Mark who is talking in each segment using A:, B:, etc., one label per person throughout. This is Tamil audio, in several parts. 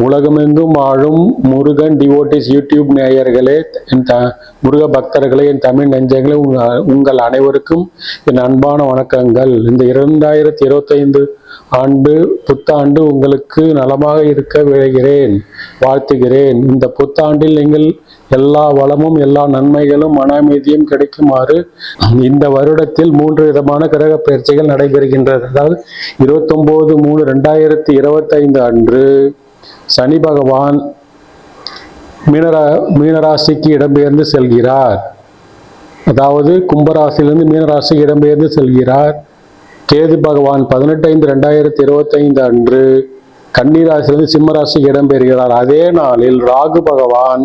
A: உலகமெங்கும் வாழும் முருகன் டிவோட்டிஸ் யூடியூப் நேயர்களே, முருக பக்தர்களே, என் தமிழ் நெஞ்சங்களே, உங்கள் அனைவருக்கும் என் அன்பான வணக்கங்கள். இந்த 2025 ஆண்டு புத்தாண்டு உங்களுக்கு நலமாக இருக்க விழைகிறேன், வாழ்த்துகிறேன். இந்த புத்தாண்டில் நீங்கள் எல்லா வளமும் எல்லா நன்மைகளும் மன அமைதியும் கிடைக்குமாறு இந்த வருடத்தில் 3 விதமான கிரக பயிற்சிகள் நடைபெறுகின்றது. அதாவது 29/3/2025 அன்று சனி பகவான் மீனராசிக்கு இடம்பெயர்ந்து செல்கிறார். அதாவது கும்பராசியிலிருந்து மீனராசிக்கு இடம்பெயர்ந்து செல்கிறார். கேது பகவான் 18/5/2025 அன்று கன்னிராசியிலிருந்து சிம்மராசிக்கு இடம்பெறுகிறார். அதே நாளில் ராகு பகவான்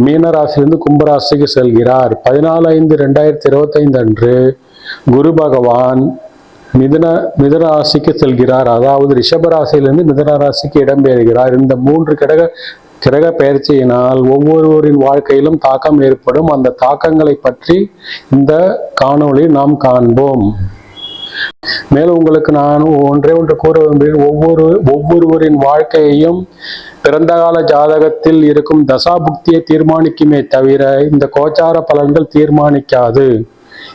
A: மீனராசியிலிருந்து கும்பராசிக்கு செல்கிறார். 14/5/2025 அன்று குரு பகவான் மிதுன ராசிக்கு செல்கிறார். அதாவது ரிஷபராசியிலிருந்து மிதுன ராசிக்கு இடம்பெறுகிறார். இந்த 3 கிரக பயிற்சியினால் ஒவ்வொருவரின் வாழ்க்கையிலும் தாக்கம் ஏற்படும். அந்த தாக்கங்களை பற்றி இந்த காணொளியில் நாம் காண்போம். மேலும் உங்களுக்கு நான் ஒன்றே கூற விரும்புகிறேன். ஒவ்வொருவரின் வாழ்க்கையையும் பிறந்த கால ஜாதகத்தில் இருக்கும் தசாபுக்தியை தீர்மானிக்குமே தவிர இந்த கோச்சார பலன்கள் தீர்மானிக்காது.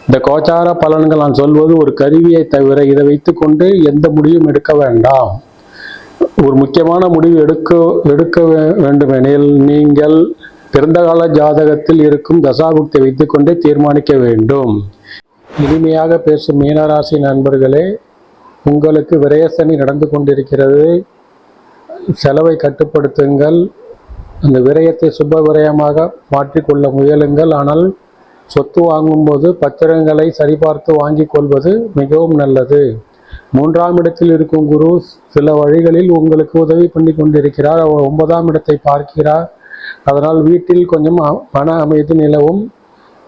A: இந்த கோச்சார பலன்கள் நான் சொல்வது ஒரு கருவியை தவிர இதை வைத்துக்கொண்டு எந்த முடிவும் எடுக்க வேண்டாம். ஒரு முக்கியமான முடிவு எடுக்க வேண்டுமெனில் நீங்கள் பிறந்த கால ஜாதகத்தில் இருக்கும் தசாபுக்தியை வைத்துக்கொண்டே தீர்மானிக்க வேண்டும். இனிமையாக பேசும் மீனராசி நண்பர்களே, உங்களுக்கு விரயசனி நடந்து கொண்டிருக்கிறது. செலவை கட்டுப்படுத்துங்கள். அந்த விரயத்தை சுப விரயமாக மாற்றிக்கொள்ள முயலுங்கள். ஆனால் சொத்து வாங்கும்போது பத்திரங்களை சரிபார்த்து வாங்கிக் கொள்வது மிகவும் நல்லது. 3ஆம் இடத்தில் இருக்கும் குரு சில வழிகளில் உங்களுக்கு உதவி பண்ணி கொண்டிருக்கிறார். அவர் 9ஆம் இடத்தை பார்க்கிறார். அதனால் வீட்டில் கொஞ்சம் மன அமைதி நிலவும்.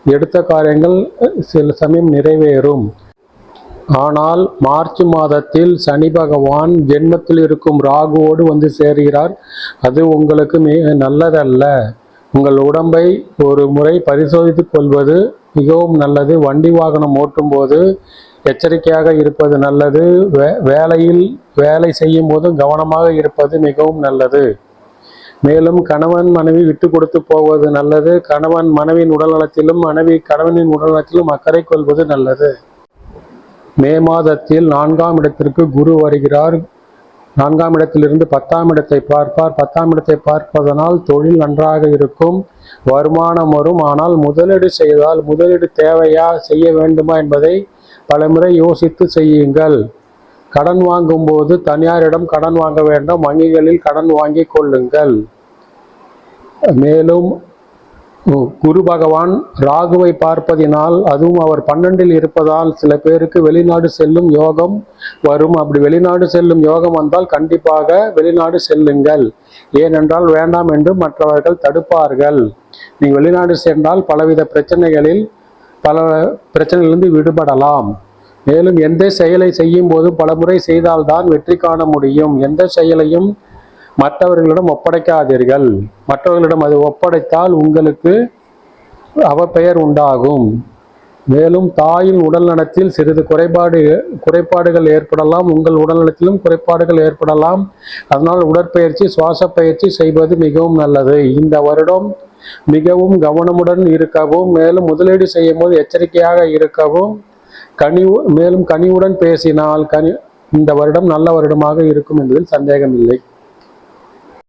A: எடுத்த காரியங்கள் சில சமயம் நிறைவேறும். ஆனால் மார்ச் மாதத்தில் சனி பகவான் ஜென்மத்தில் இருக்கும் ராகுவோடு வந்து சேர்கிறார். அது உங்களுக்கு நல்லதல்ல. உங்கள் உடம்பை ஒரு முறை பரிசோதித்துக் கொள்வது மிகவும் நல்லது. வண்டி வாகனம் ஓட்டும் போது எச்சரிக்கையாக இருப்பது நல்லது. வேலை செய்யும் போது கவனமாக இருப்பது மிகவும் நல்லது. மேலும் கணவன் மனைவி விட்டு கொடுத்து போவது நல்லது. கணவன் மனைவியின் உடல்நலத்திலும் மனைவி கணவனின் உடல்நலத்திலும் அக்கறை கொள்வது நல்லது. மே மாதத்தில் 4ஆம் இடத்திற்கு குரு வருகிறார். 4ஆம் இடத்திலிருந்து 10ஆம் இடத்தை பார்ப்பார். 10ஆம் இடத்தை பார்ப்பதனால் தொழில் நன்றாக இருக்கும், வருமானம் வரும். ஆனால் முதலீடு செய்தால் முதலீடு தேவையா, செய்ய வேண்டுமா என்பதை பலமுறை யோசித்து செய்யுங்கள். கடன் வாங்கும் போது தனியாரிடம் கடன் வாங்க வேண்டாம், வங்கிகளில் கடன் வாங்கி கொள்ளுங்கள். மேலும் குரு பகவான் ராகுவை பார்ப்பதினால், அதுவும் அவர் 12இல் இருப்பதால் சில பேருக்கு வெளிநாடு செல்லும் யோகம் வரும். அப்படி வெளிநாடு செல்லும் யோகம் வந்தால் கண்டிப்பாக வெளிநாடு செல்லுங்கள். ஏனென்றால் வேண்டாம் என்று மற்றவர்கள் தடுப்பார்கள். நீங்கள் வெளிநாடு சென்றால் பல பிரச்சனைகளிலிருந்து விடுபடலாம். மேலும் எந்த செயலை செய்யும் போது பலமுறை செய்தால்தான் வெற்றி காண முடியும். எந்த செயலையும் மற்றவர்களிடம் ஒப்படைக்காதீர்கள். மற்றவர்களிடம் அது ஒப்படைத்தால் உங்களுக்கு அவப்பெயர் உண்டாகும். மேலும் தாயின் உடல் நலத்தில் சிறிது குறைபாடுகள் ஏற்படலாம். உங்கள் உடல் நலத்திலும் குறைபாடுகள் ஏற்படலாம். அதனால் உடற்பயிற்சி, சுவாச பயிற்சி செய்வது மிகவும் நல்லது. இந்த வருடம் மிகவும் கவனமுடன் இருக்கவும், மேலும் முதலீடு செய்யும் போது எச்சரிக்கையாக இருக்கவும், மேலும் கனிவுடன் பேசினால் இந்த வருடம் நல்ல வருடமாக இருக்கும் என்பதில் சந்தேகமில்லை.